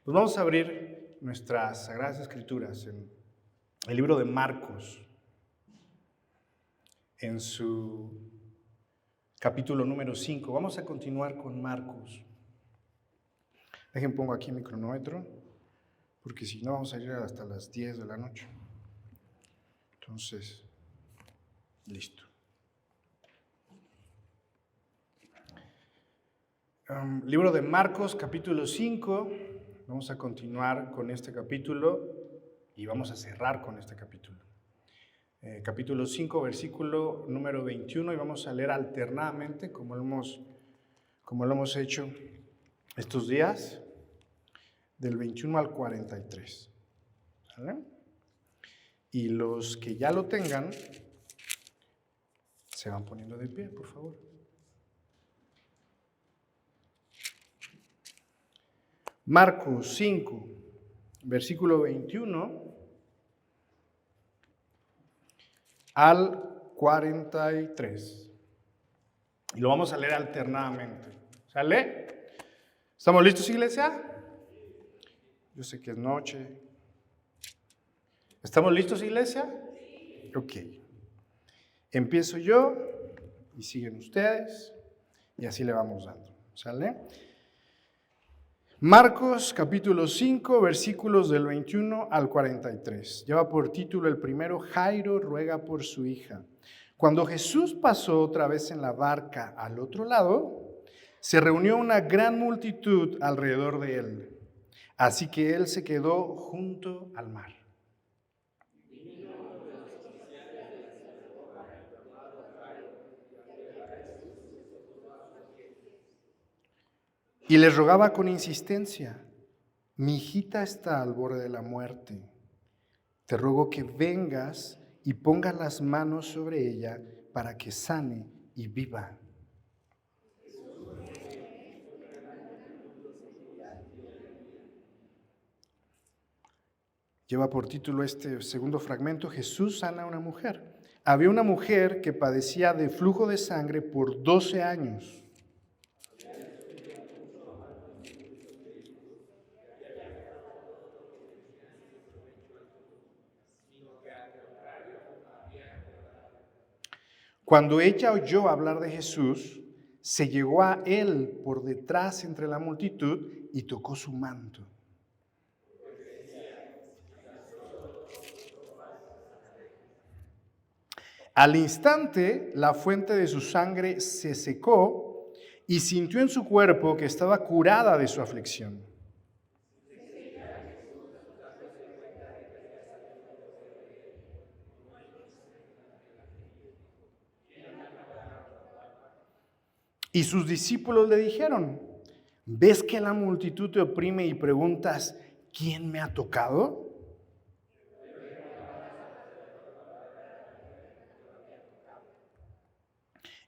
Pues vamos a abrir nuestras Sagradas Escrituras en el libro de Marcos, en su capítulo número 5. Vamos a continuar con Marcos. Pongo aquí mi cronómetro, porque si no vamos a ir hasta las 10 de la noche. Entonces, listo. Libro de Marcos, capítulo 5. Vamos a continuar con este capítulo y vamos a cerrar con este capítulo. Capítulo 5, versículo número 21, y vamos a leer alternadamente, como lo hemos hecho estos días, del 21 al 43. ¿Vale? Y los que ya lo tengan, se van poniendo de pie, por favor. Marcos 5, versículo 21 al 43. Y lo vamos a leer alternadamente. ¿Sale? ¿Estamos listos, iglesia? Yo sé que es noche. ¿Estamos listos, iglesia? Ok. Empiezo yo y siguen ustedes y así le vamos dando. ¿Sale? Marcos capítulo 5, versículos del 21 al 43. Lleva por título el primero, Jairo ruega por su hija. Cuando Jesús pasó otra vez en la barca al otro lado, se reunió una gran multitud alrededor de él. Así que él se quedó junto al mar. Y les rogaba con insistencia: mi hijita está al borde de la muerte. Te ruego que vengas y pongas las manos sobre ella para que sane y viva. Lleva por título este segundo fragmento, Jesús sana a una mujer. Había una mujer que padecía de flujo de sangre por 12 años. Cuando ella oyó hablar de Jesús, se llegó a él por detrás entre la multitud y tocó su manto. Al instante, la fuente de su sangre se secó y sintió en su cuerpo que estaba curada de su aflicción. Y sus discípulos le dijeron: ¿ves que la multitud te oprime y preguntas, ¿quién me ha tocado?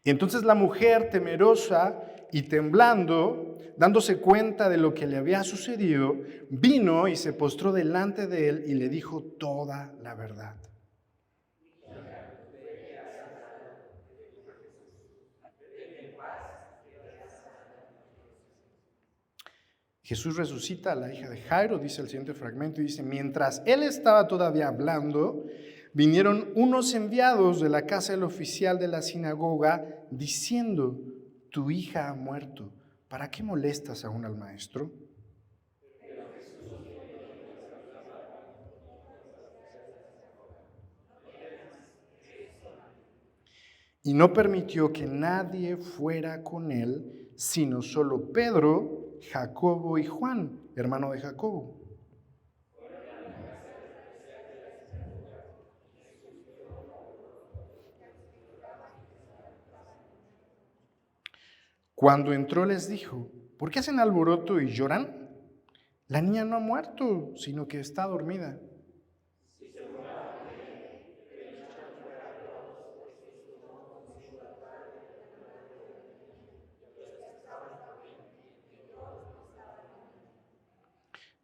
Y entonces la mujer, temerosa y temblando, dándose cuenta de lo que le había sucedido, vino y se postró delante de él y le dijo toda la verdad. Jesús resucita a la hija de Jairo, dice el siguiente fragmento, y dice: mientras él estaba todavía hablando, vinieron unos enviados de la casa del oficial de la sinagoga diciendo: tu hija ha muerto, ¿para qué molestas aún al maestro? Y no permitió que nadie fuera con él, sino solo Pedro, Jacobo y Juan, hermano de Jacobo. Cuando entró les dijo: ¿por qué hacen alboroto y lloran? La niña no ha muerto, sino que está dormida.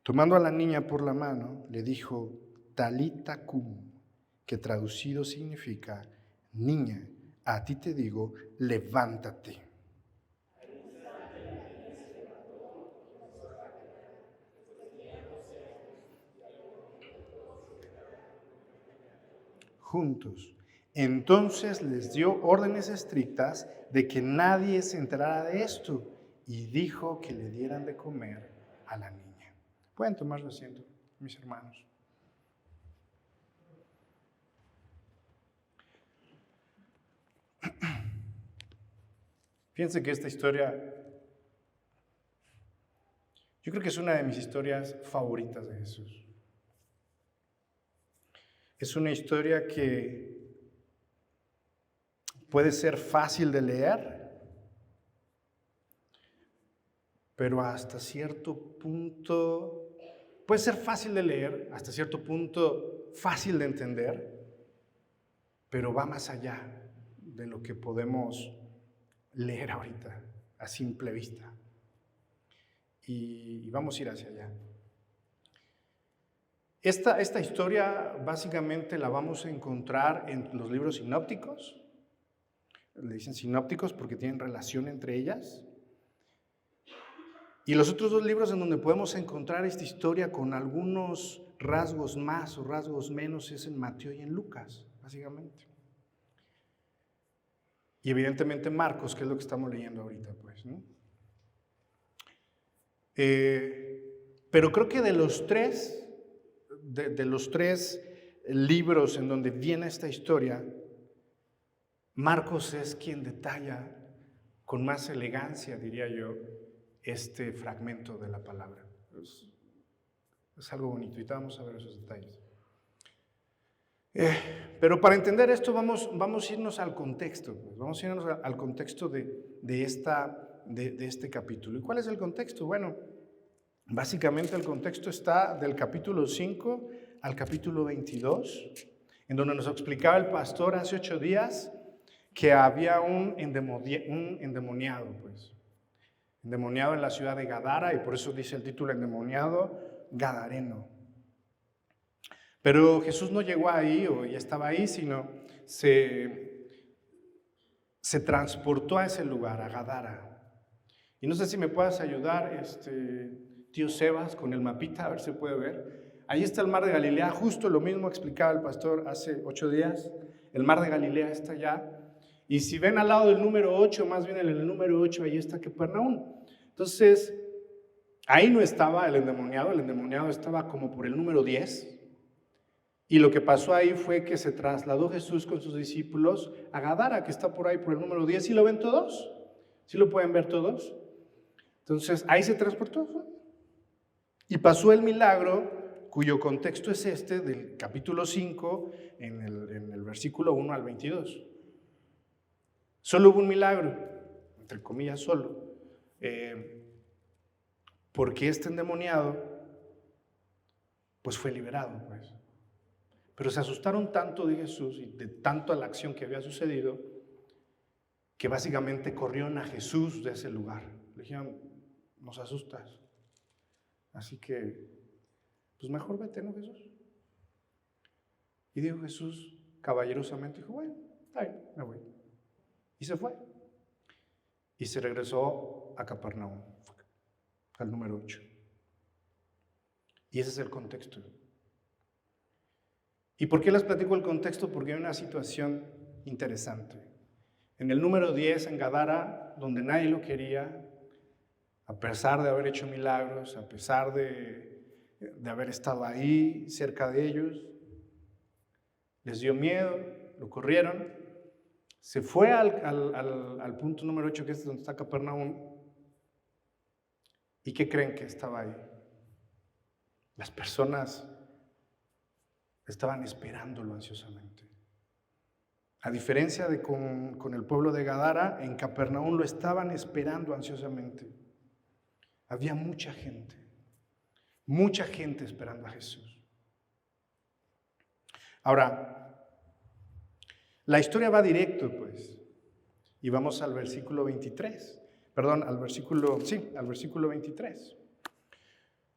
Tomando a la niña por la mano, le dijo: Talita cum, que traducido significa: niña, a ti te digo, levántate. juntos. Entonces les dio órdenes estrictas de que nadie se enterara de esto y dijo que le dieran de comer a la niña. Pueden tomar su asiento, mis hermanos. Fíjense que esta historia, yo creo que es una de mis historias favoritas de Jesús. Es una historia que puede ser fácil de leer, pero hasta cierto punto, puede ser fácil de leer, hasta cierto punto fácil de entender, pero va más allá de lo que podemos leer ahorita, a simple vista. Y vamos a ir hacia allá. Esta historia básicamente la vamos a encontrar en los libros sinópticos. Le dicen sinópticos porque tienen relación entre ellas. Y los otros dos libros en donde podemos encontrar esta historia con algunos rasgos más o rasgos menos es en Mateo y en Lucas, básicamente. Y evidentemente Marcos, que es lo que estamos leyendo ahorita, pues, ¿no? Pero creo que de los tres libros en donde viene esta historia, Marcos es quien detalla con más elegancia, diría yo, este fragmento de la palabra. Es algo bonito y vamos a ver esos detalles. Pero para entender esto vamos a irnos al contexto, pues. Vamos a irnos al contexto de este capítulo. ¿Y cuál es el contexto? Bueno, básicamente el contexto está del capítulo 5 al capítulo 22, en donde nos explicaba el pastor hace 8 días que había un endemoniado, pues. Endemoniado en la ciudad de Gadara, y por eso dice el título endemoniado gadareno. Pero Jesús no llegó ahí o ya estaba ahí, sino se transportó a ese lugar, a Gadara. Y no sé si me puedas ayudar, tío Sebas, con el mapita, a ver si se puede ver. Ahí está el mar de Galilea, justo lo mismo explicaba el pastor hace 8 días. El mar de Galilea está allá. Y si ven al lado del número 8, más bien en el número 8, ahí está Capernaum. Entonces, ahí no estaba el endemoniado estaba como por el número 10. Y lo que pasó ahí fue que se trasladó Jesús con sus discípulos a Gadara, que está por ahí por el número 10. ¿Sí lo ven todos? ¿Sí lo pueden ver todos? Entonces, ahí se transportó. Y pasó el milagro, cuyo contexto es este, del capítulo 5, en el versículo 1 al 22. Solo hubo un milagro, entre comillas solo, porque este endemoniado pues fue liberado, pues. Pero se asustaron tanto de Jesús y de tanto a la acción que había sucedido, que básicamente corrieron a Jesús de ese lugar. Le dijeron, nos asustas, así que pues mejor vete, ¿no, Jesús? Y dijo Jesús caballerosamente, dijo, bueno, está bien, me voy. Y se fue. Y se regresó a Capernaum, al número 8. Y ese es el contexto. ¿Y por qué les platico el contexto? Porque hay una situación interesante. En el número 10, en Gadara, donde nadie lo quería, a pesar de haber hecho milagros, a pesar de haber estado ahí, cerca de ellos, les dio miedo, lo corrieron. Se fue al punto número 8, que es donde está Capernaum. ¿Y qué creen que estaba ahí? Las personas estaban esperándolo ansiosamente. A diferencia de con el pueblo de Gadara, en Capernaum lo estaban esperando ansiosamente. Había mucha gente esperando a Jesús. Ahora, la historia va directo, pues, y vamos al versículo 23. Perdón, al versículo 23.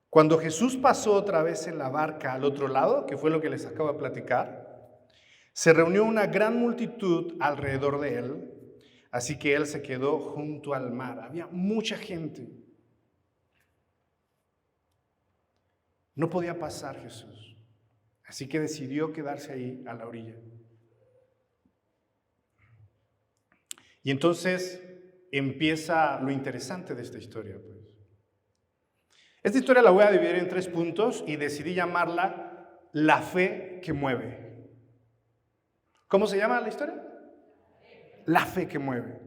Cuando Jesús pasó otra vez en la barca al otro lado, que fue lo que les acabo de platicar, se reunió una gran multitud alrededor de él, así que él se quedó junto al mar. Había mucha gente. No podía pasar Jesús, así que decidió quedarse ahí a la orilla. Y entonces empieza lo interesante de esta historia, pues. Esta historia la voy a dividir en 3 puntos y decidí llamarla La fe que mueve. ¿Cómo se llama la historia? La fe que mueve.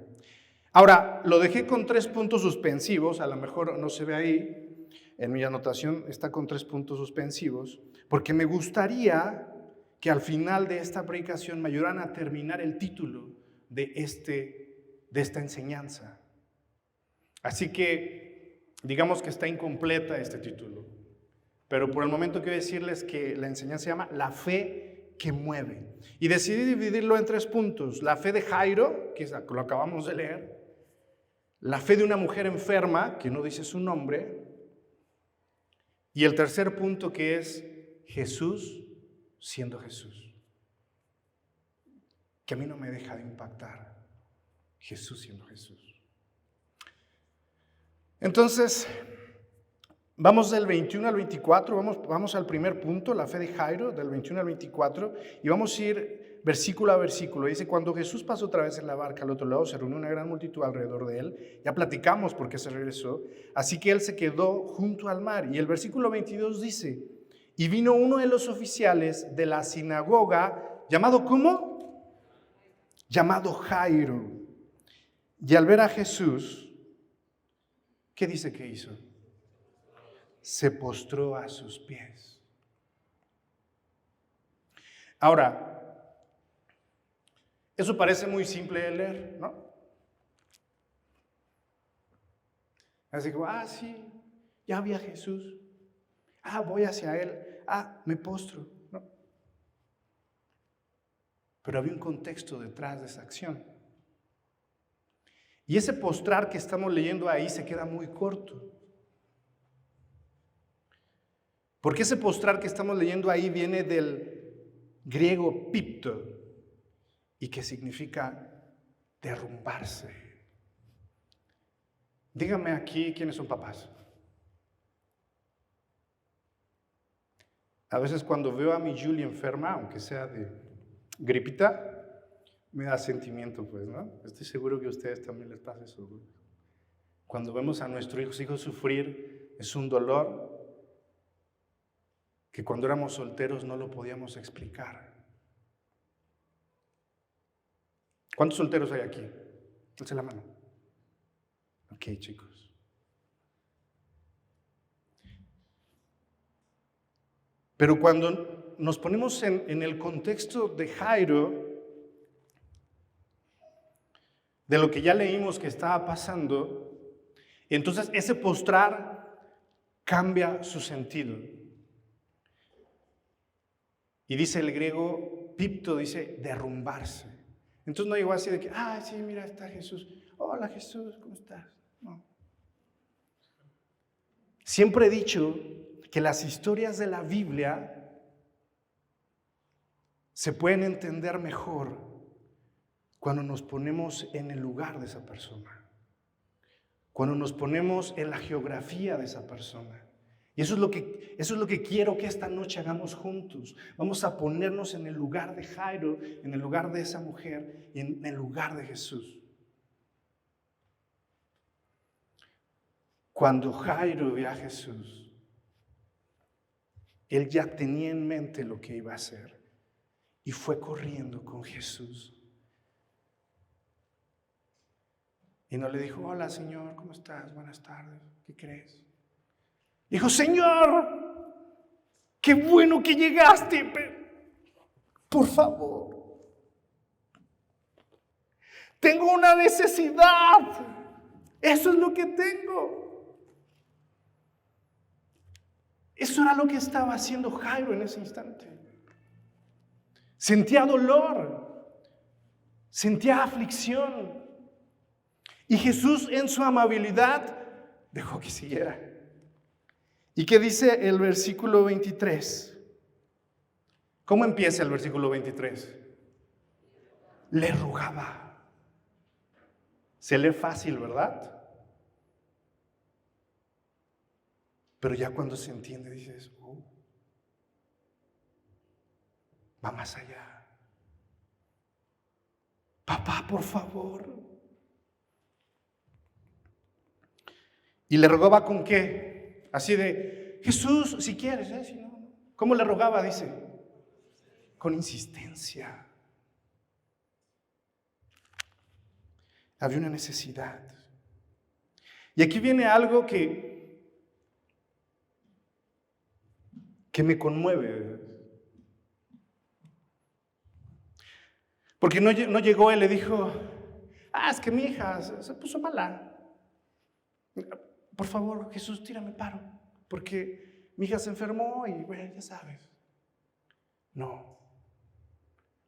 Ahora, lo dejé con 3 puntos suspensivos, a lo mejor no se ve ahí, en mi anotación está con 3 puntos suspensivos, porque me gustaría que al final de esta predicación me ayudaran a terminar el título de esta enseñanza. Así que digamos que está incompleta este título, pero por el momento quiero decirles que la enseñanza se llama La fe que mueve. Y decidí dividirlo en 3 puntos. La fe de Jairo, que lo acabamos de leer. La fe de una mujer enferma, que no dice su nombre. Y el tercer punto, que es Jesús siendo Jesús. Que a mí no me deja de impactar. Jesús siendo Jesús. Entonces, vamos del 21 al 24, vamos al primer punto, la fe de Jairo, del 21 al 24, y vamos a ir versículo a versículo. Dice, cuando Jesús pasó otra vez en la barca al otro lado, se reunió una gran multitud alrededor de él. Ya platicamos por qué se regresó. Así que él se quedó junto al mar. Y el versículo 22 dice, y vino uno de los oficiales de la sinagoga, llamado ¿cómo? Llamado Jairo. Y al ver a Jesús, ¿qué dice que hizo? Se postró a sus pies. Ahora, eso parece muy simple de leer, ¿no? Así que, sí, ya vi a Jesús. Voy hacia él. Me postro, ¿no? Pero había un contexto detrás de esa acción. Y ese postrar que estamos leyendo ahí se queda muy corto. Porque ese postrar que estamos leyendo ahí viene del griego pipto y que significa derrumbarse. Díganme aquí quiénes son papás. A veces cuando veo a mi Julie enferma, aunque sea de gripita, me da sentimiento, pues, ¿no? Estoy seguro que a ustedes también les pasa eso. Cuando vemos a nuestros hijos sufrir, es un dolor que cuando éramos solteros no lo podíamos explicar. ¿Cuántos solteros hay aquí? Alce la mano. Ok, chicos. Pero cuando nos ponemos en el contexto de Jairo, de lo que ya leímos que estaba pasando, entonces ese postrar cambia su sentido. Y dice el griego, pipto, dice derrumbarse. Entonces no llegó así de que, sí, mira, está Jesús. Hola Jesús, ¿cómo estás? No. Siempre he dicho que las historias de la Biblia se pueden entender mejor cuando nos ponemos en el lugar de esa persona, cuando nos ponemos en la geografía de esa persona. Y eso es lo que quiero que esta noche hagamos juntos. Vamos a ponernos en el lugar de Jairo, en el lugar de esa mujer y en el lugar de Jesús. Cuando Jairo vio a Jesús, él ya tenía en mente lo que iba a hacer y fue corriendo con Jesús. Y no le dijo, hola Señor, ¿cómo estás? Buenas tardes, ¿qué crees? Dijo, Señor, qué bueno que llegaste, por favor, tengo una necesidad, eso es lo que tengo. Eso era lo que estaba haciendo Jairo en ese instante. Sentía dolor, sentía aflicción. Y Jesús en su amabilidad dejó que siguiera. ¿Y qué dice el versículo 23? ¿Cómo empieza el versículo 23? Le rogaba. Se lee fácil, ¿verdad? Pero ya cuando se entiende dices, va más allá. Papá, por favor, Y le rogaba ¿con qué? Así de, Jesús, si quieres, si no. ¿Cómo le rogaba? Dice, con insistencia. Había una necesidad. Y aquí viene algo que me conmueve. Porque no llegó él, le dijo, es que mi hija se puso mala. Por favor, Jesús, tírame paro, porque mi hija se enfermó y bueno, ya sabes. No,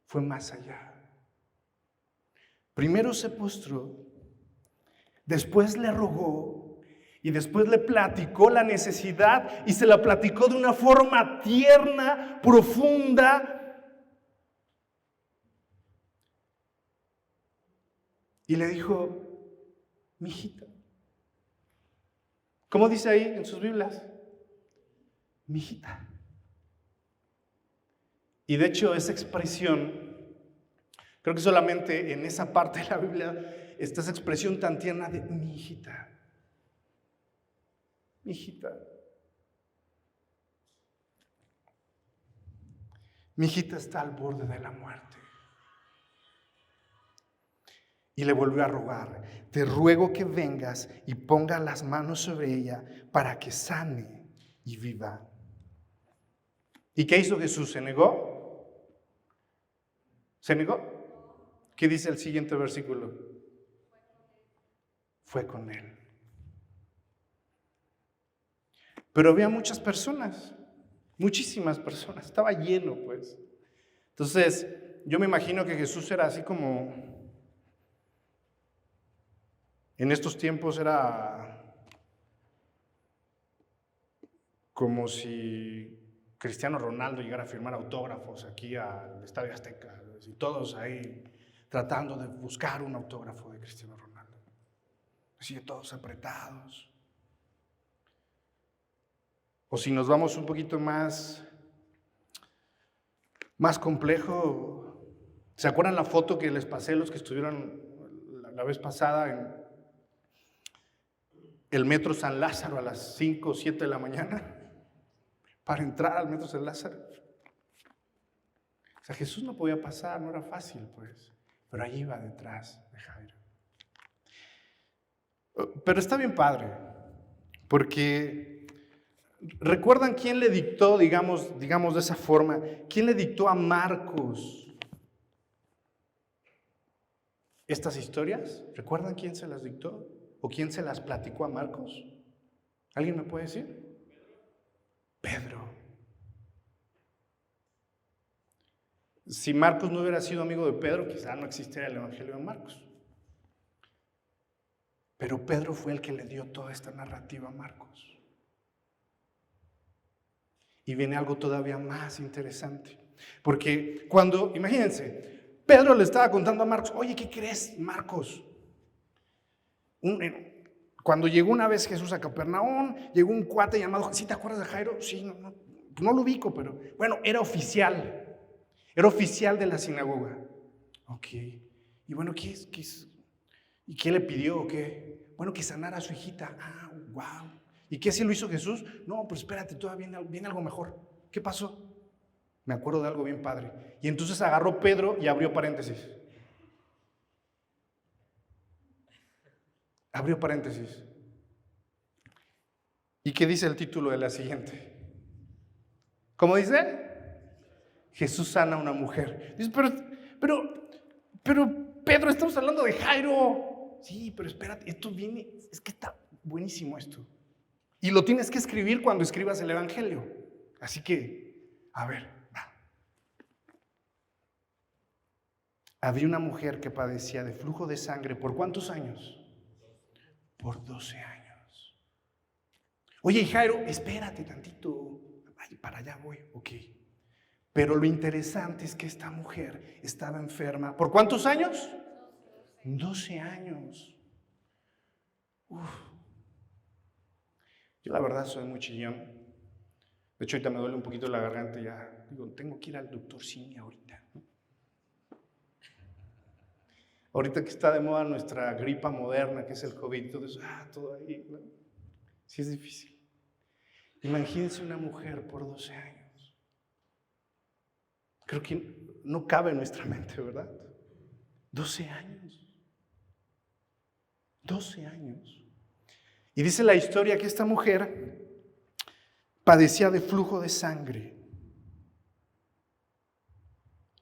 fue más allá. Primero se postró, después le rogó y después le platicó la necesidad y se la platicó de una forma tierna, profunda. Y le dijo, mijita. ¿Cómo dice ahí en sus Biblias? Mijita. Y de hecho esa expresión, creo que solamente en esa parte de la Biblia está esa expresión tan tierna de mi hijita. Mi hijita. Mi hijita está al borde de la muerte. Y le volvió a rogar, te ruego que vengas y ponga las manos sobre ella para que sane y viva. ¿Y qué hizo Jesús? ¿Se negó? ¿Se negó? ¿Qué dice el siguiente versículo? Fue con él. Pero había muchas personas, muchísimas personas, estaba lleno pues. Entonces, yo me imagino que Jesús era así como, en estos tiempos era como si Cristiano Ronaldo llegara a firmar autógrafos aquí al Estadio Azteca, y todos ahí tratando de buscar un autógrafo de Cristiano Ronaldo. Así todos apretados. O si nos vamos un poquito más complejo, ¿se acuerdan la foto que les pasé los que estuvieron la vez pasada en el Metro San Lázaro a las 5 o 7 de la mañana? Para entrar al Metro San Lázaro. O sea, Jesús no podía pasar, no era fácil pues, pero allí iba detrás de Jairo. Pero está bien padre, porque ¿recuerdan quién le dictó, digamos de esa forma, quién le dictó a Marcos estas historias? ¿Recuerdan quién se las dictó? ¿O quién se las platicó a Marcos? ¿Alguien me puede decir? Pedro. Si Marcos no hubiera sido amigo de Pedro, quizá no existiera el Evangelio de Marcos. Pero Pedro fue el que le dio toda esta narrativa a Marcos. Y viene algo todavía más interesante. Porque cuando, imagínense, Pedro le estaba contando a Marcos, oye, ¿qué crees, Marcos? Cuando llegó una vez Jesús a Capernaum, llegó un cuate llamado, ¿sí te acuerdas de Jairo? Sí, no lo ubico, pero bueno, era oficial de la sinagoga. Ok, y bueno, ¿qué es? ¿Y qué le pidió o qué? Bueno, que sanara a su hijita. Wow. ¿Y qué si lo hizo Jesús? No, pero espérate, todavía viene algo mejor. ¿Qué pasó? Me acuerdo de algo bien padre. Y entonces agarró Pedro y abrió paréntesis. Abrió paréntesis. ¿Y qué dice el título de la siguiente? ¿Cómo dice? Jesús sana a una mujer. Dice, pero Pedro, estamos hablando de Jairo. Sí, pero espérate, esto viene, es que está buenísimo esto. Y lo tienes que escribir cuando escribas el Evangelio. Así que, a ver, va. Había una mujer que padecía de flujo de sangre. ¿Por cuántos años? Por 12 años. Oye, Jairo, espérate tantito. Ay, para allá voy, ok. Pero lo interesante es que esta mujer estaba enferma. ¿Por cuántos años? 12 años. Uf. Yo la verdad soy muy chillón. De hecho, ahorita me duele un poquito la garganta y ya. Digo, tengo que ir al doctor Simi ahorita, ¿no? Ahorita que está de moda nuestra gripa moderna, que es el COVID, entonces, todo ahí, ¿no? Sí es difícil. Imagínense una mujer por 12 años. Creo que no cabe en nuestra mente, ¿verdad? 12 años. 12 años. Y dice la historia que esta mujer padecía de flujo de sangre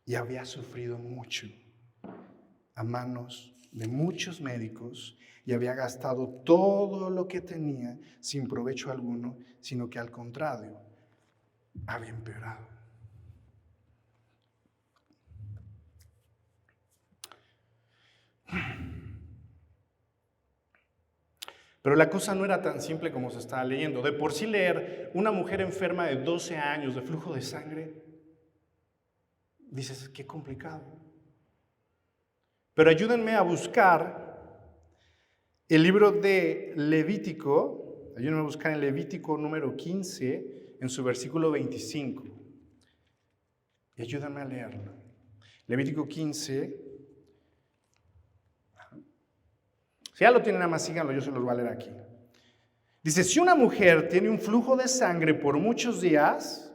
y había sufrido mucho a manos de muchos médicos y había gastado todo lo que tenía sin provecho alguno, sino que al contrario, había empeorado. Pero la cosa no era tan simple como se estaba leyendo. De por sí leer una mujer enferma de 12 años de flujo de sangre, dices, qué complicado. Pero ayúdenme a buscar el libro de Levítico, ayúdenme a buscar en Levítico número 15, en su versículo 25. Y ayúdenme a leerlo. Levítico 15. Si ya lo tienen, nada más síganlo, yo se los voy a leer aquí. Dice, si una mujer tiene un flujo de sangre por muchos días,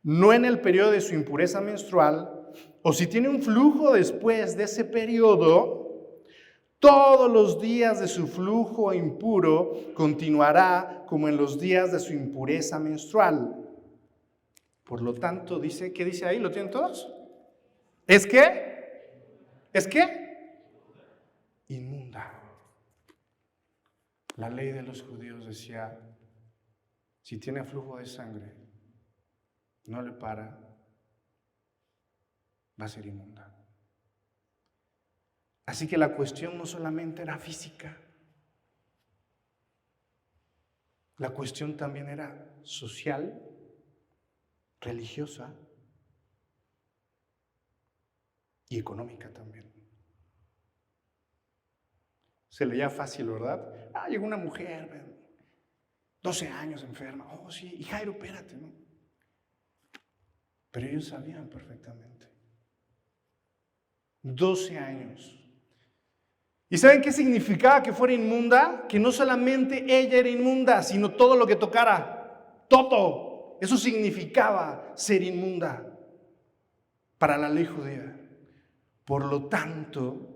no en el periodo de su impureza menstrual, o si tiene un flujo después de ese periodo, todos los días de su flujo impuro continuará como en los días de su impureza menstrual. Por lo tanto, dice, ¿qué dice ahí? ¿Lo tienen todos? ¿Es qué? ¿Es qué? Inmunda. La ley de los judíos decía, si tiene flujo de sangre, no le para, va a ser inmunda. Así que la cuestión no solamente era física, la cuestión también era social, religiosa y económica también. Se leía fácil, ¿verdad? Llegó una mujer, 12 años enferma. Oh, sí, y Jairo, espérate, ¿no? Pero ellos sabían perfectamente. 12 años. ¿Y saben qué significaba que fuera inmunda? Que no solamente ella era inmunda, sino todo lo que tocara. Todo. Eso significaba ser inmunda para la ley judía. Por lo tanto,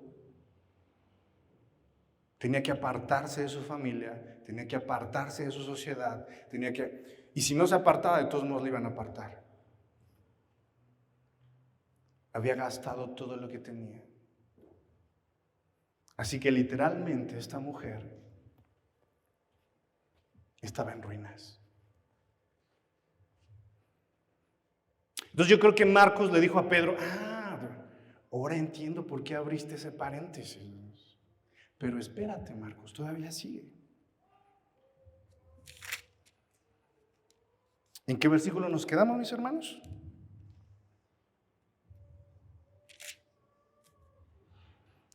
tenía que apartarse de su familia, tenía que apartarse de su sociedad, y si no se apartaba, de todos modos le iban a apartar. Había gastado todo lo que tenía. Así que literalmente esta mujer estaba en ruinas. Entonces yo creo que Marcos le dijo a Pedro, ahora entiendo por qué abriste ese paréntesis. Pero espérate, Marcos, todavía sigue. ¿En qué versículo nos quedamos, mis hermanos?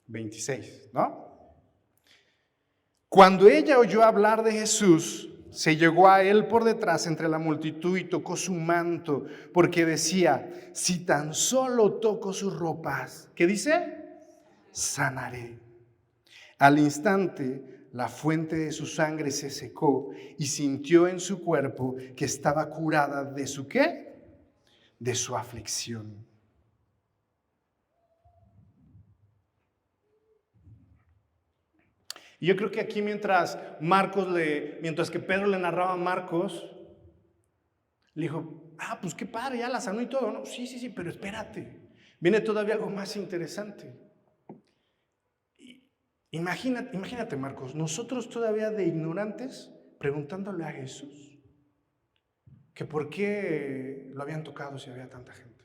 (26), ¿no? Cuando ella oyó hablar de Jesús, se llegó a él por detrás entre la multitud y tocó su manto, porque decía, si tan solo toco sus ropas, ¿qué dice? Sanaré. Al instante, la fuente de su sangre se secó y sintió en su cuerpo que estaba curada de su ¿qué? De su aflicción. Y yo creo que aquí mientras que Pedro le narraba a Marcos, le dijo, pues qué padre, ya la sanó y todo, ¿no? Sí, pero espérate, viene todavía algo más interesante. Imagínate, Marcos, nosotros todavía de ignorantes preguntándole a Jesús que por qué lo habían tocado si había tanta gente.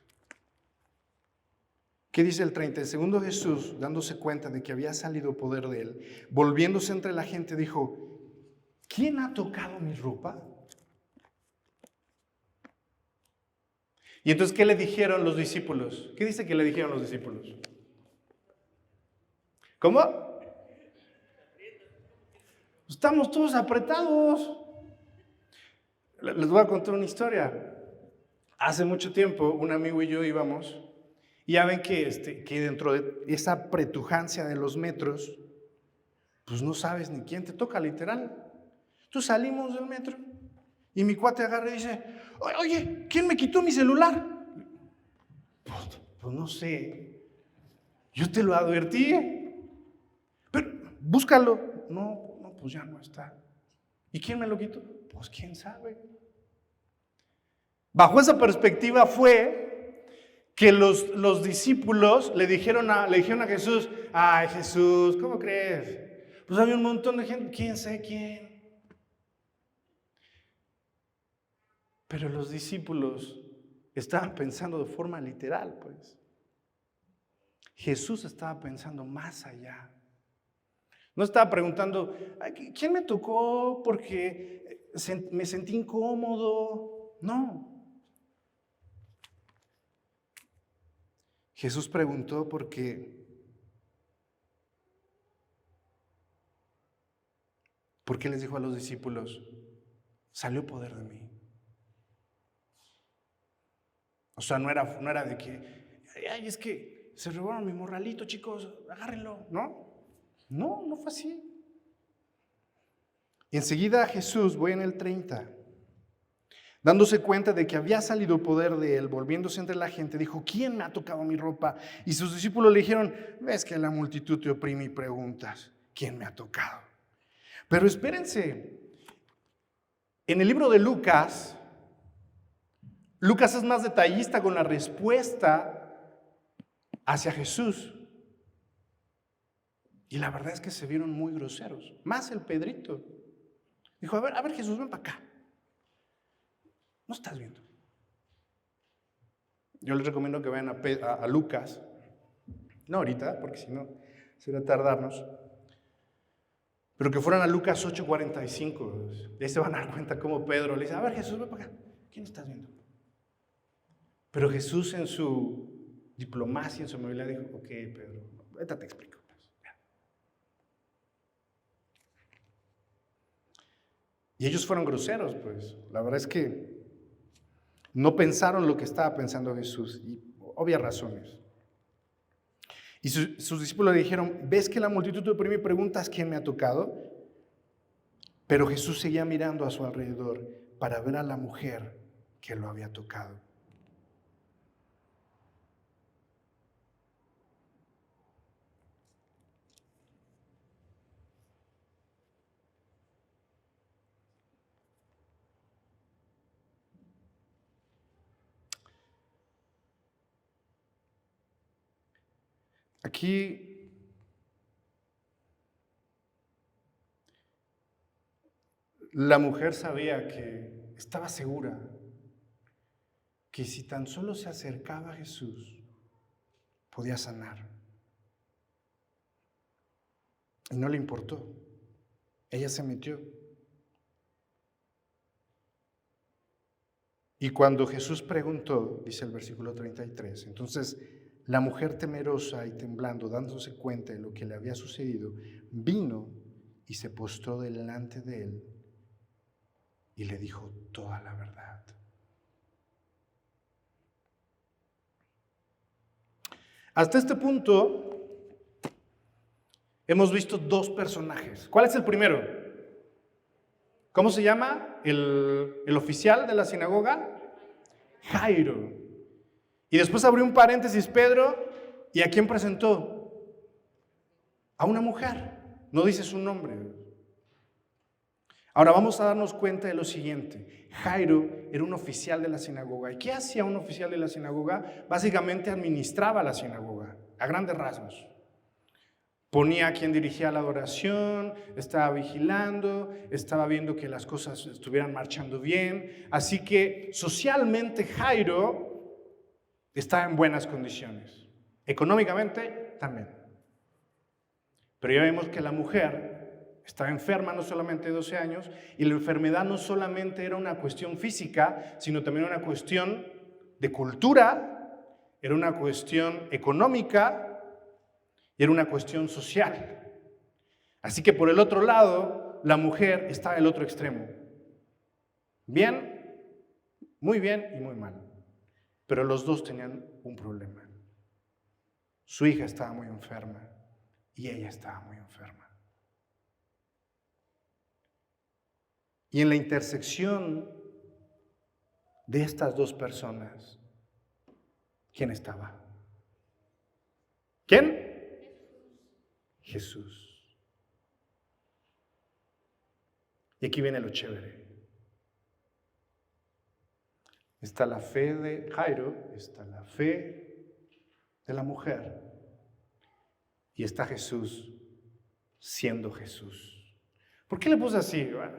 ¿Qué dice el 30? El segundo Jesús, dándose cuenta de que había salido poder de él, volviéndose entre la gente, dijo, ¿quién ha tocado mi ropa? Y entonces, ¿qué le dijeron los discípulos? ¿Qué dice que le dijeron los discípulos? ¿Cómo? Estamos todos apretados. Les voy a contar una historia. Hace mucho tiempo, un amigo y yo íbamos, y ya ven que dentro de esa pretujancia de los metros, pues no sabes ni quién te toca, literal. Entonces salimos del metro y mi cuate agarra y dice, oye, ¿quién me quitó mi celular? Pues no sé, yo te lo advertí, pero búscalo. No, pues ya no está. ¿Y quién me lo quitó? Pues quién sabe. Bajo esa perspectiva fue que los discípulos le dijeron a Jesús, ay Jesús, ¿cómo crees? Pues había un montón de gente, quién sabe quién. Pero los discípulos estaban pensando de forma literal, pues. Jesús estaba pensando más allá. No estaba preguntando, ¿quién me tocó porque me sentí incómodo? No. Jesús preguntó ¿por qué les dijo a los discípulos, salió poder de mí? O sea, no era de que, ay, es que se robaron mi morralito, chicos, agárrenlo, ¿no? No fue así. Y enseguida Jesús, voy en el 30, dándose cuenta de que había salido poder de él, volviéndose entre la gente, dijo, ¿quién me ha tocado mi ropa? Y sus discípulos le dijeron, ves que la multitud te oprime y preguntas, ¿quién me ha tocado? Pero espérense, en el libro de Lucas es más detallista con la respuesta hacia Jesús. Y la verdad es que se vieron muy groseros, más el Pedrito. Dijo, a ver Jesús, ven para acá. No estás viendo. Yo les recomiendo que vayan a Lucas, no ahorita, porque si no, sería tardarnos, pero que fueran a Lucas 8:45. De ahí se van a dar cuenta cómo Pedro le dice, a ver Jesús, ven para acá. ¿Quién estás viendo? Pero Jesús en su diplomacia, en su amabilidad dijo, ok Pedro, ahorita te explico. Y ellos fueron groseros, pues. La verdad es que no pensaron lo que estaba pensando Jesús, y obvias razones. Y sus discípulos le dijeron, ¿ves que la multitud te oprime y preguntas quién me ha tocado? Pero Jesús seguía mirando a su alrededor para ver a la mujer que lo había tocado. Aquí la mujer sabía que estaba segura que si tan solo se acercaba a Jesús, podía sanar. Y no le importó. Ella se metió. Y cuando Jesús preguntó, dice el versículo 33, entonces la mujer temerosa y temblando, dándose cuenta de lo que le había sucedido, vino y se postró delante de él y le dijo toda la verdad. Hasta este punto hemos visto dos personajes. ¿Cuál es el primero? ¿Cómo se llama el oficial de la sinagoga? Jairo. Y después abrió un paréntesis Pedro, ¿y a quién presentó? A una mujer. No dice su nombre. Ahora vamos a darnos cuenta de lo siguiente. Jairo era un oficial de la sinagoga. ¿Y qué hacía un oficial de la sinagoga? Básicamente administraba la sinagoga, a grandes rasgos. Ponía a quien dirigía la adoración, estaba vigilando, estaba viendo que las cosas estuvieran marchando bien. Así que socialmente Jairo estaba en buenas condiciones. Económicamente también. Pero ya vemos que la mujer estaba enferma no solamente 12 años, y la enfermedad no solamente era una cuestión física, sino también una cuestión de cultura, era una cuestión económica y era una cuestión social. Así que por el otro lado, la mujer está en el otro extremo. Bien, muy bien y muy mal. Pero los dos tenían un problema. Su hija estaba muy enferma y ella estaba muy enferma. Y en la intersección de estas dos personas, ¿quién estaba? ¿Quién? Jesús. Y aquí viene lo chévere. Está la fe de Jairo, está la fe de la mujer y está Jesús siendo Jesús. ¿Por qué le puse así? Bueno,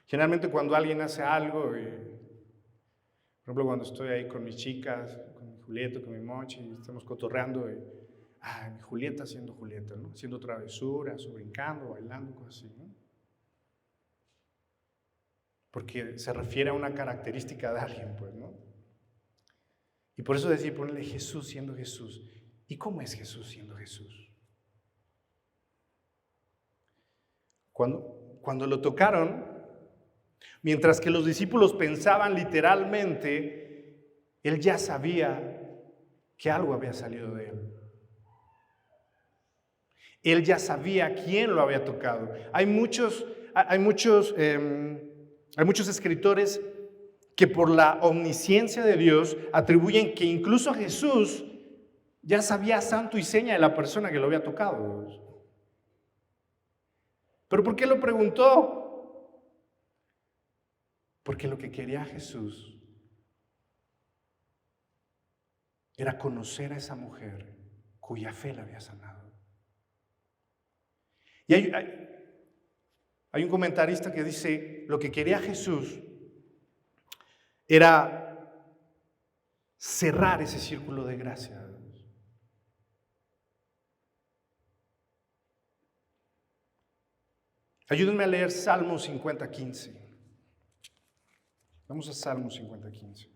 generalmente cuando alguien hace algo, por ejemplo cuando estoy ahí con mis chicas, con mi Julieta, con mi Mochi, y estamos cotorreando, mi Julieta siendo Julieta, ¿no? Haciendo travesuras, o brincando, bailando, cosas así, ¿no? Porque se refiere a una característica de alguien, pues, ¿no? Y por eso decir, ponerle Jesús siendo Jesús. ¿Y cómo es Jesús siendo Jesús? Cuando lo tocaron, mientras que los discípulos pensaban literalmente, él ya sabía que algo había salido de él. Él ya sabía quién lo había tocado. Hay muchos escritores que por la omnisciencia de Dios atribuyen que incluso Jesús ya sabía santo y seña de la persona que lo había tocado. ¿Pero por qué lo preguntó? Porque lo que quería Jesús era conocer a esa mujer cuya fe la había sanado. Y hay un comentarista que dice, lo que quería Jesús era cerrar ese círculo de gracia. Ayúdenme a leer Salmo 50:15. Vamos a Salmo 50:15.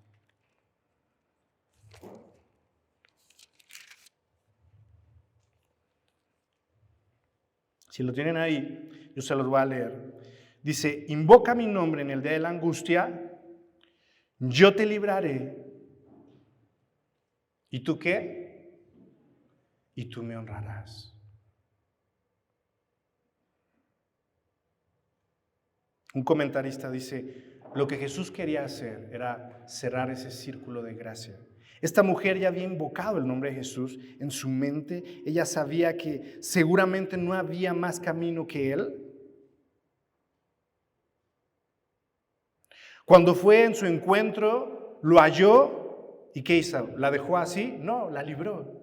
Si lo tienen ahí, yo se los voy a leer. Dice, invoca mi nombre en el día de la angustia, yo te libraré. ¿Y tú qué? Y tú me honrarás. Un comentarista dice, lo que Jesús quería hacer era cerrar ese círculo de gracia. Esta mujer ya había invocado el nombre de Jesús en su mente. Ella sabía que seguramente no había más camino que Él. Cuando fue en su encuentro, lo halló. ¿Y qué hizo? ¿La dejó así? No, la libró.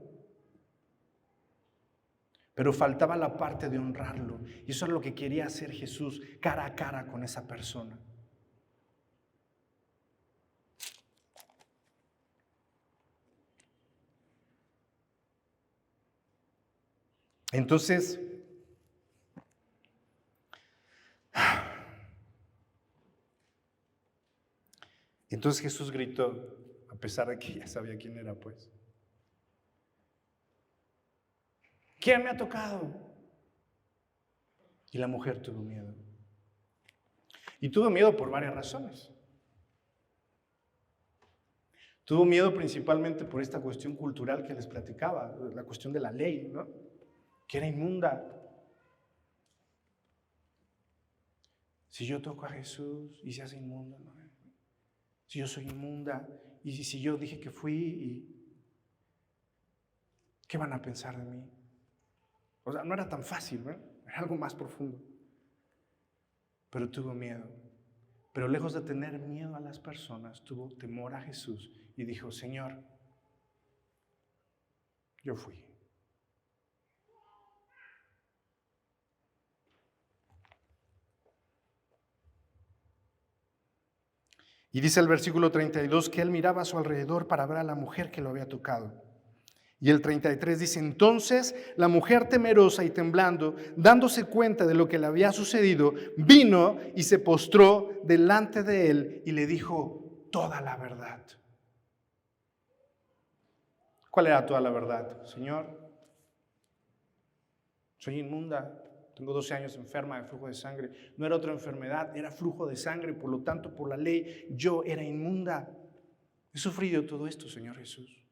Pero faltaba la parte de honrarlo. Y eso es lo que quería hacer Jesús cara a cara con esa persona. Entonces Jesús gritó, a pesar de que ya sabía quién era, pues. ¿Quién me ha tocado? Y la mujer tuvo miedo. Y tuvo miedo por varias razones. Tuvo miedo principalmente por esta cuestión cultural que les platicaba, la cuestión de la ley, ¿no? Que era inmunda. Si yo toco a Jesús y se hace inmunda, ¿no? Si yo soy inmunda y si yo dije que fui, ¿qué van a pensar de mí? O sea, no era tan fácil, ¿no? Era algo más profundo. Pero tuvo miedo. Pero lejos de tener miedo a las personas, tuvo temor a Jesús y dijo, Señor, yo fui. Y dice el versículo 32 que él miraba a su alrededor para ver a la mujer que lo había tocado. Y el 33 dice, entonces la mujer temerosa y temblando, dándose cuenta de lo que le había sucedido, vino y se postró delante de él y le dijo toda la verdad. ¿Cuál era toda la verdad? Señor, soy inmunda. Tengo 12 años enferma de flujo de sangre. No era otra enfermedad, era flujo de sangre. Por lo tanto, por la ley, yo era inmunda. He sufrido todo esto, Señor Jesús.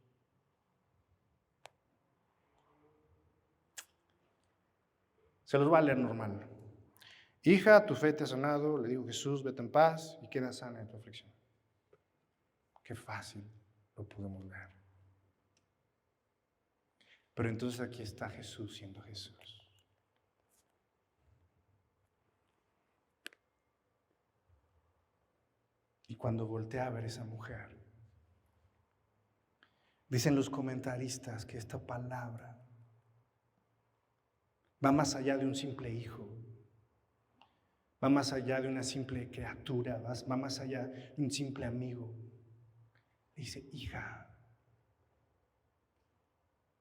Se los voy a leer normal. Hija, tu fe te ha sanado, le dijo Jesús, vete en paz y queda sana de tu aflicción. Qué fácil lo podemos leer. Pero entonces aquí está Jesús siendo Jesús. Y cuando voltea a ver a esa mujer, dicen los comentaristas que esta palabra va más allá de un simple hijo, va más allá de una simple criatura, va más allá de un simple amigo. Dice, hija.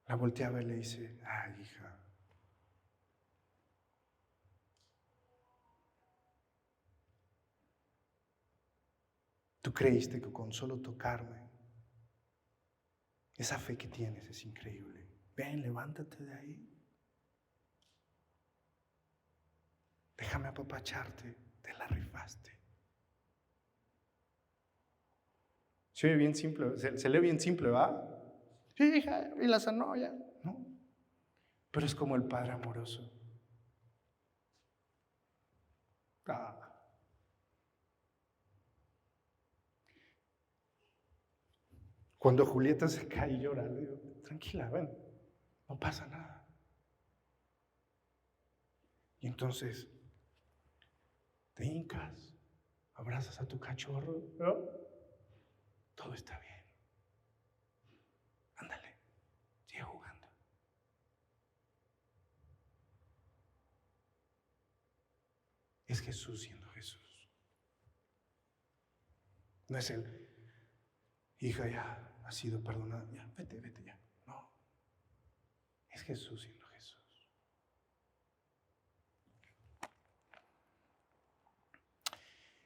La voltea a ver y le dice, ay, hija. Tú creíste que con solo tocarme, esa fe que tienes es increíble. Ven, levántate de ahí. Déjame apapacharte, te la rifaste. Se oye bien simple, se lee bien simple, ¿va? Sí, hija, y la sanó ya. No, pero es como el Padre amoroso. Cuando Julieta se cae y llora, le digo, tranquila, ven, no pasa nada. Y entonces te hincas, abrazas a tu cachorro, ¿no? Todo está bien. Ándale, sigue jugando. Es Jesús siendo Jesús. No es el, hija, ya ha sido perdonada, ya, vete ya. No, es Jesús siendo Jesús.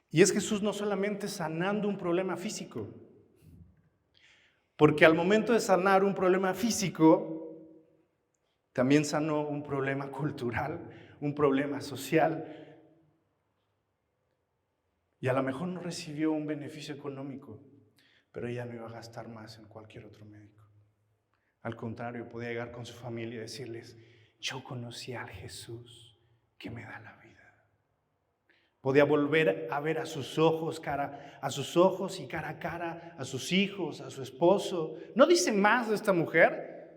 Y es Jesús no solamente sanando un problema físico, porque al momento de sanar un problema físico, también sanó un problema cultural, un problema social, y a lo mejor no recibió un beneficio económico, pero ella no iba a gastar más en cualquier otro médico. Al contrario, podía llegar con su familia y decirles, yo conocí al Jesús que me da la vida. Podía volver a ver a sus ojos y cara a cara a sus hijos, a su esposo. No dice más de esta mujer,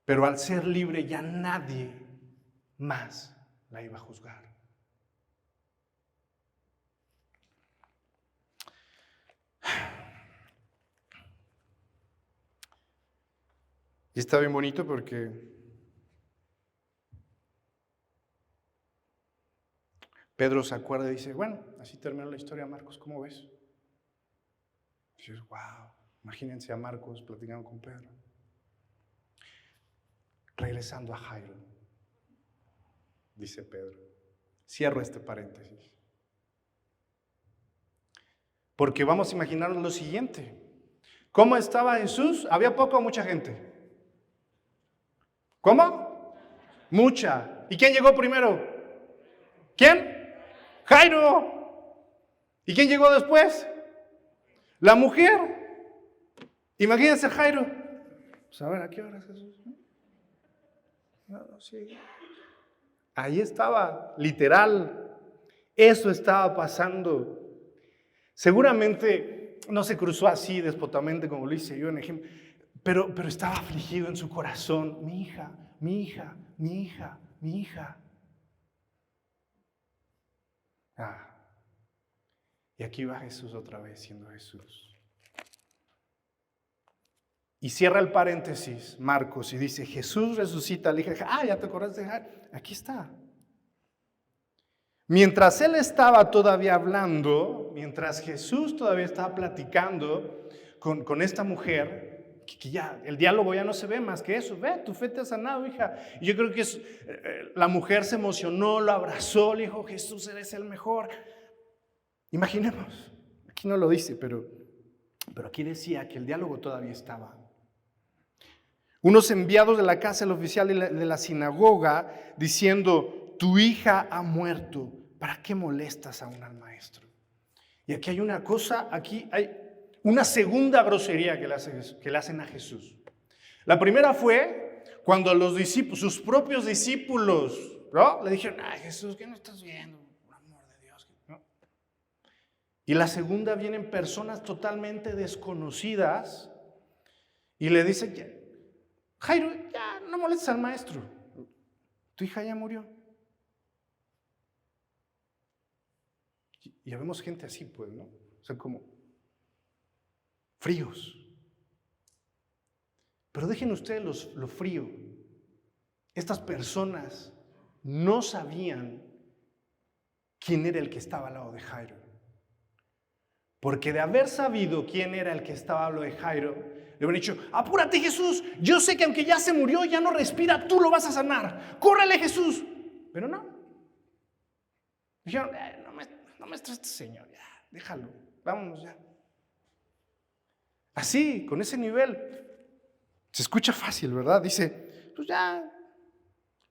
pero al ser libre ya nadie más la iba a juzgar. Y está bien bonito porque Pedro se acuerda y dice, bueno, así terminó la historia, Marcos, ¿cómo ves? Y dices, wow, imagínense a Marcos platicando con Pedro. Regresando a Jairo, dice Pedro. Cierro este paréntesis. Porque vamos a imaginarnos lo siguiente. ¿Cómo estaba Jesús? ¿Había poca o mucha gente? ¿Cómo? Mucha. ¿Y quién llegó primero? ¿Quién? Jairo. ¿Y quién llegó después? La mujer. Imagínense a Jairo. Pues a ver, ¿a qué hora Jesús? No, sí. Ahí estaba, literal. Eso estaba pasando. Seguramente no se cruzó así despotamente como lo hice yo en ejemplo, pero estaba afligido en su corazón. Mi hija, mi hija, mi hija, mi hija. Y aquí va Jesús otra vez siendo Jesús. Y cierra el paréntesis Marcos y dice, Jesús resucita a la hija. Ya te acordaste de Jairo. Aquí está. Mientras él estaba todavía hablando, mientras Jesús todavía estaba platicando con esta mujer, que ya el diálogo ya no se ve más que eso. Ve, tu fe te ha sanado, hija. Y yo creo que la mujer se emocionó, lo abrazó, le dijo, Jesús, eres el mejor. Imaginemos, aquí no lo dice, pero aquí decía que el diálogo todavía estaba. Unos enviados de la casa del oficial de la sinagoga diciendo, tu hija ha muerto, ¿para qué molestas aún al maestro? Y aquí hay una cosa, aquí hay una segunda grosería que le hacen a Jesús. La primera fue Cuando los discípulos, sus propios discípulos, ¿no?, le dijeron: ay, Jesús, ¿qué no estás viendo? Por amor de Dios, ¿no? Y la segunda, vienen personas totalmente desconocidas y le dicen: Jairo, ya no molestes al maestro, tu hija ya murió. Y vemos gente así, pues, ¿no? O sea, como fríos. Pero dejen ustedes lo frío. Estas personas no sabían quién era el que estaba al lado de Jairo. Porque de haber sabido quién era el que estaba al lado de Jairo, le hubieran dicho: apúrate, Jesús, yo sé que aunque ya se murió, ya no respira, tú lo vas a sanar. Córrele, Jesús. Pero no. Dijeron: no me estreses, Señor, ya, déjalo, vámonos ya. Así, con ese nivel. Se escucha fácil, ¿verdad? Dice: pues ya,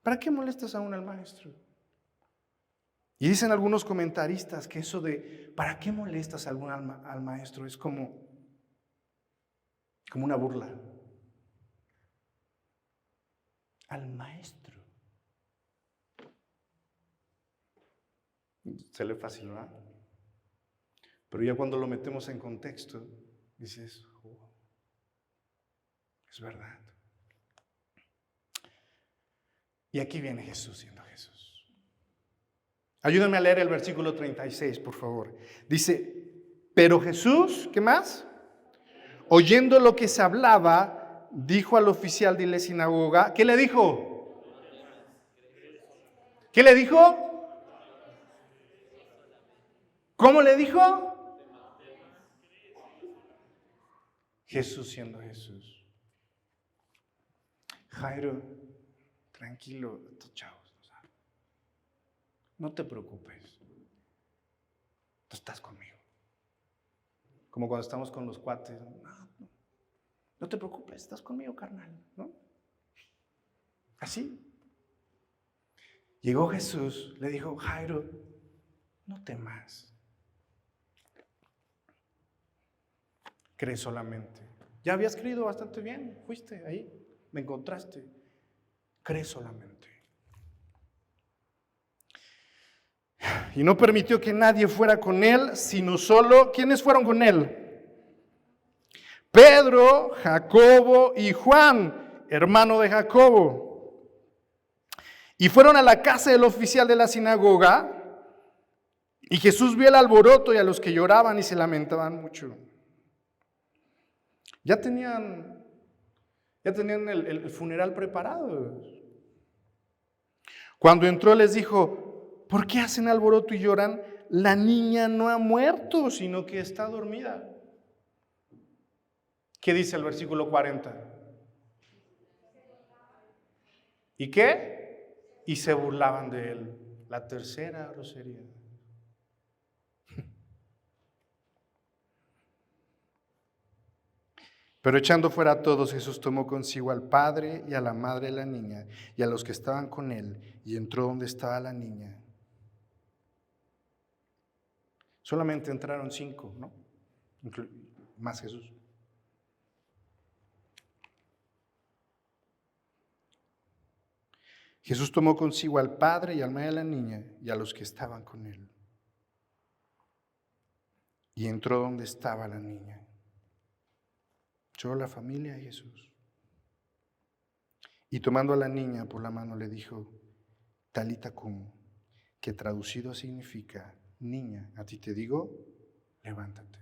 ¿para qué molestas aún al maestro? Y dicen algunos comentaristas que eso de ¿para qué molestas al maestro? Es como una burla. Al maestro. Se lee fácil, ¿verdad? Pero ya cuando lo metemos en contexto, dices: oh, es verdad. Y aquí viene Jesús siendo Jesús. Ayúdenme a leer el versículo 36, por favor. Dice: pero Jesús, ¿qué más? Oyendo lo que se hablaba, dijo al oficial de la sinagoga. ¿Qué le dijo? ¿Qué le dijo? ¿Cómo le dijo? Jesús siendo Jesús. Jairo, tranquilo, estos chavos, no te preocupes, tú estás conmigo. Como cuando estamos con los cuates: no te preocupes, estás conmigo, carnal, ¿no? Así. Llegó Jesús, le dijo: Jairo, no temas, cree solamente. Ya habías creído bastante bien, fuiste ahí, me encontraste, cree solamente. Y no permitió que nadie fuera con él, sino solo, ¿quiénes fueron con él? Pedro, Jacobo y Juan, hermano de Jacobo. Y fueron a la casa del oficial de la sinagoga, y Jesús vio el alboroto y a los que lloraban y se lamentaban mucho. Ya tenían el funeral preparado. Cuando entró les dijo: ¿por qué hacen alboroto y lloran? La niña no ha muerto, sino que está dormida. ¿Qué dice el versículo 40? ¿Y qué? Y se burlaban de él. La tercera grosería. Pero echando fuera a todos, Jesús tomó consigo al padre y a la madre de la niña y a los que estaban con él, y entró donde estaba la niña. Solamente entraron 5, ¿no? Más Jesús. Jesús tomó consigo al padre y a la madre de la niña y a los que estaban con él, y entró donde estaba la niña. Solo la familia de Jesús. Y tomando a la niña por la mano le dijo: Talita cum, que traducido significa: niña, a ti te digo, levántate.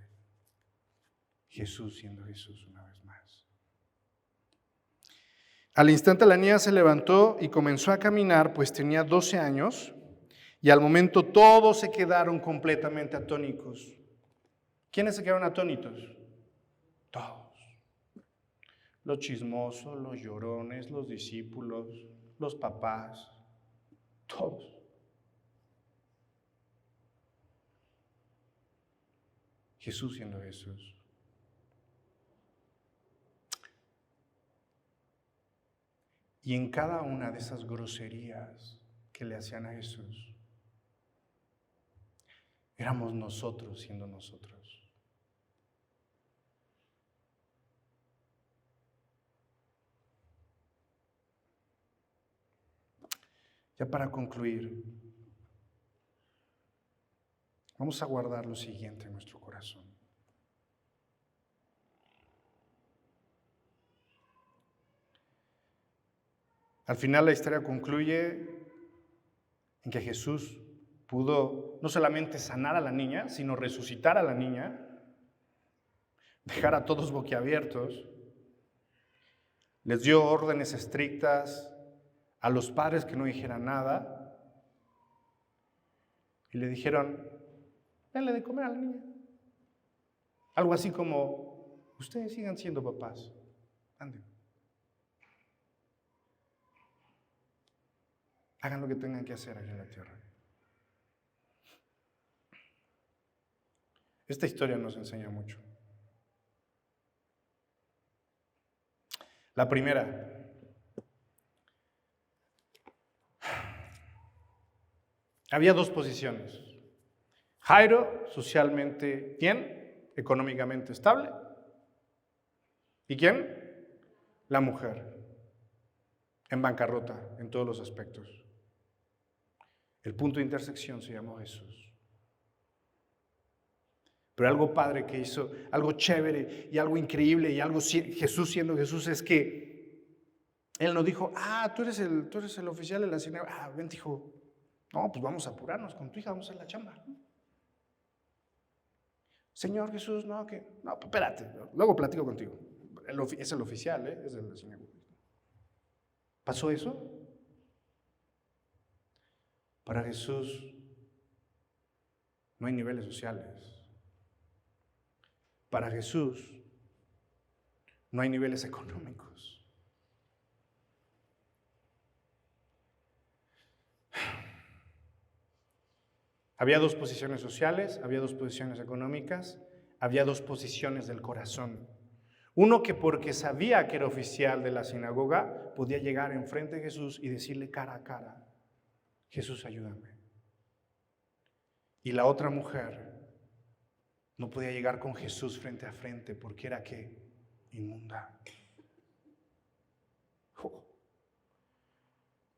Jesús siendo Jesús una vez más. Al instante la niña se levantó y comenzó a caminar, pues tenía 12 años, y al momento todos se quedaron completamente atónitos. ¿Quiénes se quedaron atónitos? Todos. Los chismosos, los llorones, los discípulos, los papás, todos. Jesús siendo Jesús. Y en cada una de esas groserías que le hacían a Jesús, éramos nosotros siendo nosotros. Ya para concluir, vamos a guardar lo siguiente en nuestro corazón. Al final la historia concluye en que Jesús pudo no solamente sanar a la niña, sino resucitar a la niña, dejar a todos boquiabiertos, les dio órdenes estrictas a los padres que no dijeran nada y le dijeron, denle de comer a la niña. Algo así como, ustedes sigan siendo papás, anden. Hagan lo que tengan que hacer aquí en la tierra. Esta historia nos enseña mucho. La primera, había dos posiciones. Jairo, socialmente bien, económicamente estable. ¿Y quién? La mujer, en bancarrota en todos los aspectos. El punto de intersección se llamó Jesús. Pero algo padre que hizo, algo chévere y algo increíble y algo Jesús siendo Jesús es que Él no dijo, tú eres el oficial de la sinagoga. Ven, dijo, no, pues vamos a apurarnos con tu hija, vamos a hacer la chamba. Señor Jesús, no, espérate, luego platico contigo. Es el oficial, es de la sinagoga. ¿Pasó eso? Para Jesús no hay niveles sociales. Para Jesús no hay niveles económicos. Había dos posiciones sociales, había dos posiciones económicas, había dos posiciones del corazón. Uno que porque sabía que era oficial de la sinagoga, podía llegar enfrente de Jesús y decirle cara a cara, Jesús, ayúdame. Y la otra mujer no podía llegar con Jesús frente a frente porque era ¿qué? Inmunda.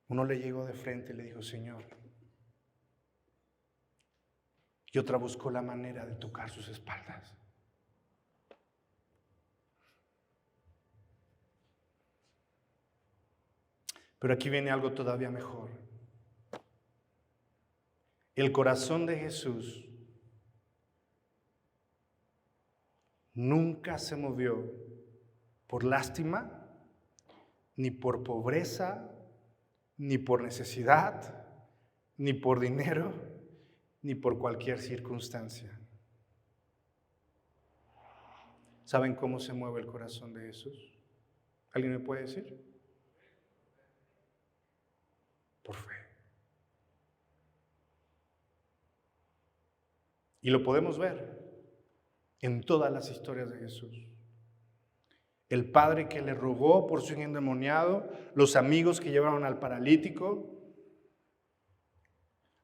Uno le llegó de frente y le dijo, Señor. Y otra buscó la manera de tocar sus espaldas. Pero aquí viene algo todavía mejor. El corazón de Jesús nunca se movió por lástima, ni por pobreza, ni por necesidad, ni por dinero, ni por cualquier circunstancia. ¿Saben cómo se mueve el corazón de Jesús? ¿Alguien me puede decir? Por fe. Y lo podemos ver en todas las historias de Jesús. El padre que le rogó por su hijo endemoniado, los amigos que llevaron al paralítico,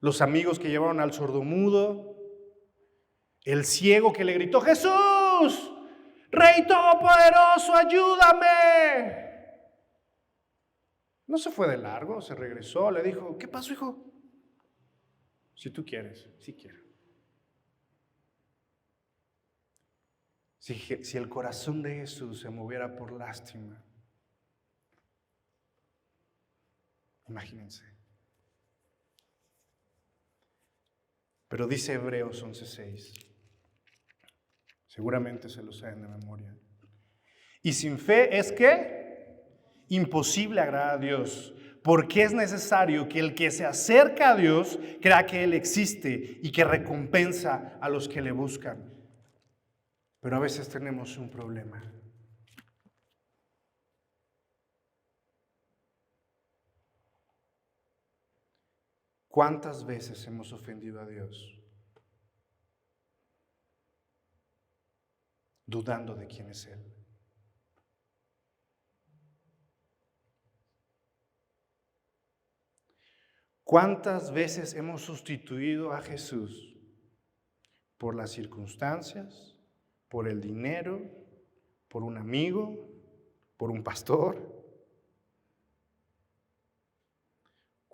los amigos que llevaron al sordomudo, el ciego que le gritó, Jesús, Rey Todopoderoso, ayúdame. No se fue de largo, se regresó, le dijo, ¿qué pasó, hijo? Si tú quieres, si quiero. Si el corazón de Jesús se moviera por lástima, imagínense. Pero dice Hebreos 11:6, seguramente se lo saben de memoria. Y sin fe es que imposible agradar a Dios, porque es necesario que el que se acerca a Dios crea que Él existe y que recompensa a los que le buscan. Pero a veces tenemos un problema. ¿Cuántas veces hemos ofendido a Dios? Dudando de quién es Él. ¿Cuántas veces hemos sustituido a Jesús por las circunstancias, por el dinero, por un amigo, por un pastor?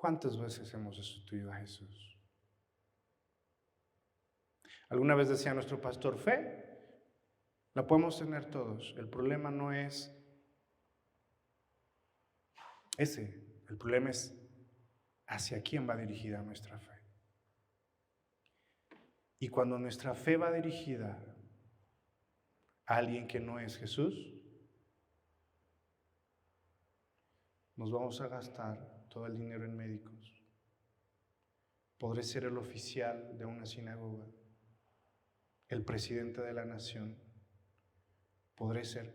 ¿Cuántas veces hemos sustituido a Jesús? Alguna vez decía nuestro pastor, fe la podemos tener todos. El problema no es ese. El problema es hacia quién va dirigida nuestra fe. Y cuando nuestra fe va dirigida a alguien que no es Jesús, nos vamos a gastar todo el dinero en médicos. Podré ser el oficial de una sinagoga, el presidente de la nación. Podré ser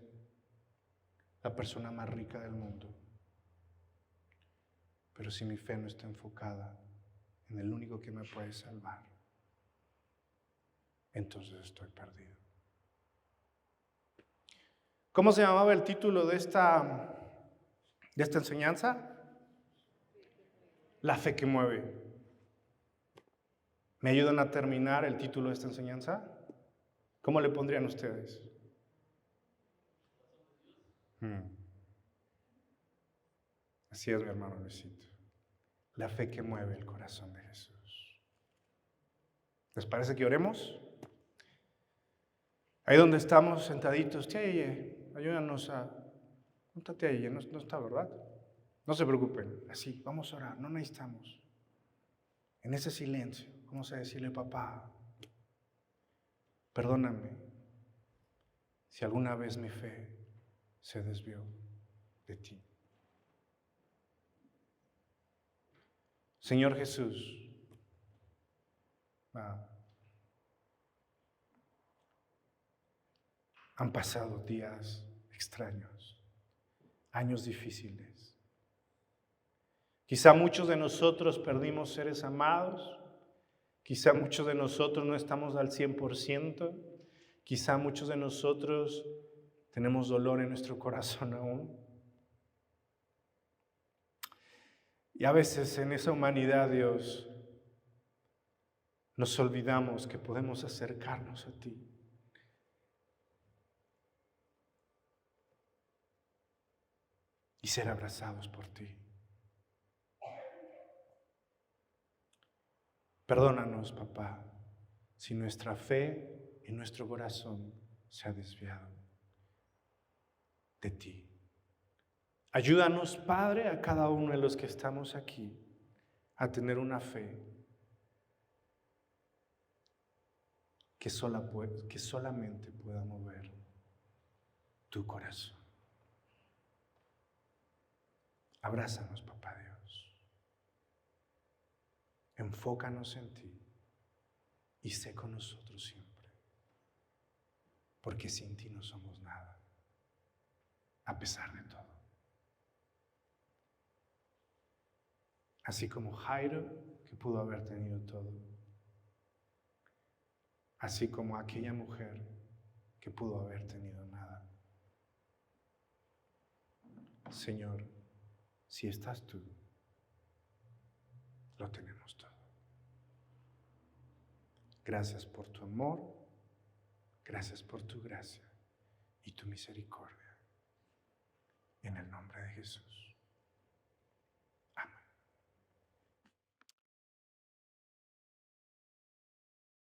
la persona más rica del mundo. Pero si mi fe no está enfocada en el único que me puede salvar, entonces estoy perdido. ¿Cómo se llamaba el título de esta enseñanza? La fe que mueve. ¿Me ayudan a terminar el título de esta enseñanza? ¿Cómo le pondrían ustedes? Así es, mi hermano Luisito. La fe que mueve el corazón de Jesús. ¿Les parece que oremos? Ahí donde estamos sentaditos, tía Yeye, ayúdanos a... No está tía Yeye, no está, ¿verdad? No se preocupen, así, vamos a orar, no necesitamos. En ese silencio, vamos a decirle, papá, perdóname si alguna vez mi fe se desvió de ti. Señor Jesús, han pasado días extraños, años difíciles. Quizá muchos de nosotros perdimos seres amados, quizá muchos de nosotros no estamos al 100%, quizá muchos de nosotros tenemos dolor en nuestro corazón aún. Y a veces en esa humanidad, Dios, nos olvidamos que podemos acercarnos a ti. Y ser abrazados por ti. Perdónanos, papá, si nuestra fe en nuestro corazón se ha desviado de ti. Ayúdanos, Padre, a cada uno de los que estamos aquí a tener una fe que solamente pueda mover tu corazón. Abrázanos, papá Dios. Enfócanos en ti y sé con nosotros siempre, porque sin ti no somos nada, a pesar de todo. Así como Jairo, que pudo haber tenido todo. Así como aquella mujer que pudo haber tenido nada. Señor, si estás tú, lo tenemos todo. Gracias por tu amor, gracias por tu gracia y tu misericordia. En el nombre de Jesús.